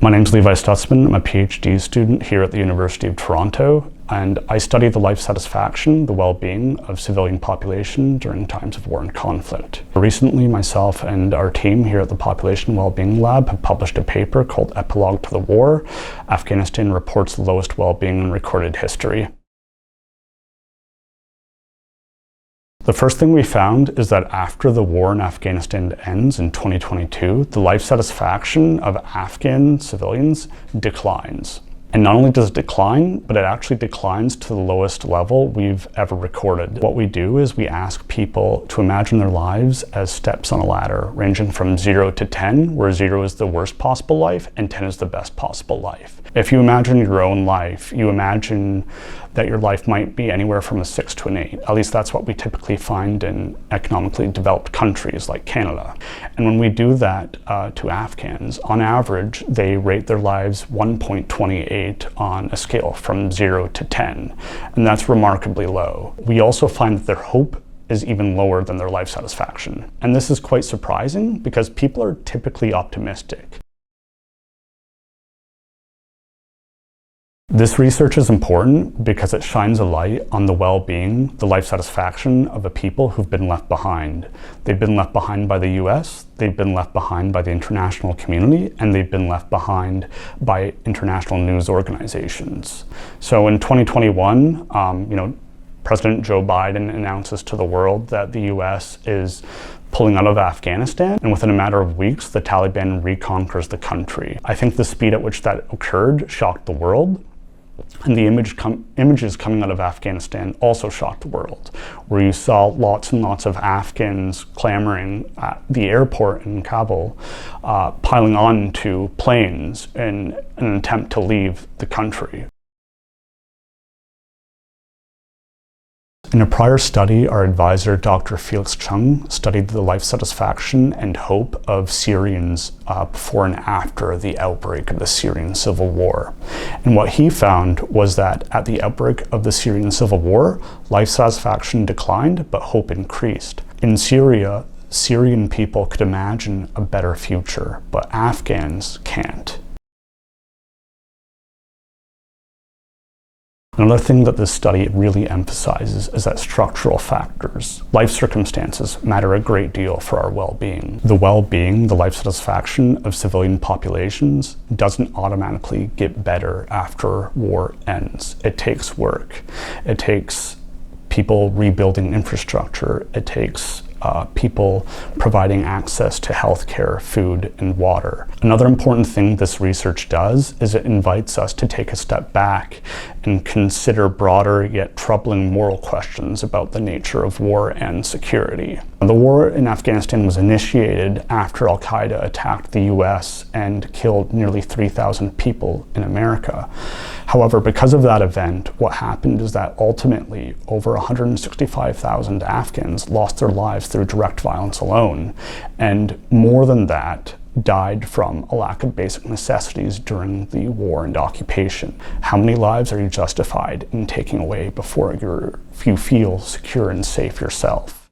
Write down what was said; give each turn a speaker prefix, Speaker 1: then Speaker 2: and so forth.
Speaker 1: My name's Levi Stutzman. I'm a PhD student here at the University of Toronto, and I study the life satisfaction, the well-being of civilian population during times of war and conflict. Recently, myself and our team here at the Population Wellbeing Lab have published a paper called Epilogue to the War. Afghanistan reports the lowest well-being in recorded history. The first thing we found is that after the war in Afghanistan ends in 2022, the life satisfaction of Afghan civilians declines. And not only does it decline, but it actually declines to the lowest level we've ever recorded. What we do is we ask people to imagine their lives as steps on a ladder, ranging from 0 to 10, where 0 is the worst possible life and 10 is the best possible life. If you imagine your own life, you imagine that your life might be anywhere from a 6 to an 8. At least that's what we typically find in economically developed countries like Canada. And when we do that to Afghans, on average, they rate their lives 1.28 on a scale from 0 to 10. And that's remarkably low. We also find that their hope is even lower than their life satisfaction. And this is quite surprising because people are typically optimistic. This research is important because it shines a light on the well-being, the life satisfaction of a people who've been left behind. They've been left behind by the US, they've been left behind by the international community, and they've been left behind by international news organizations. So in 2021, President Joe Biden announces to the world that the US is pulling out of Afghanistan, and within a matter of weeks, the Taliban reconquers the country. I think the speed at which that occurred shocked the world. And the images coming out of Afghanistan also shocked the world, where you saw lots and lots of Afghans clamoring at the airport in Kabul, piling on to planes in an attempt to leave the country. In a prior study, our advisor, Dr. Felix Chung, studied the life satisfaction and hope of Syrians before and after the outbreak of the Syrian civil war. And what he found was that at the outbreak of the Syrian civil war, life satisfaction declined, but hope increased. In Syria, Syrian people could imagine a better future, but Afghans can't. Another thing that this study really emphasizes is that structural factors, life circumstances, matter a great deal for our well-being. The well-being, the life satisfaction of civilian populations doesn't automatically get better after war ends. It takes work. It takes people rebuilding infrastructure. It takes people providing access to healthcare, food, and water. Another important thing this research does is it invites us to take a step back and consider broader yet troubling moral questions about the nature of war and security. The war in Afghanistan was initiated after Al-Qaeda attacked the US and killed nearly 3,000 people in America. However, because of that event, what happened is that ultimately over 165,000 Afghans lost their lives through direct violence alone, and more than that, died from a lack of basic necessities during the war and occupation. How many lives are you justified in taking away before you feel secure and safe yourself?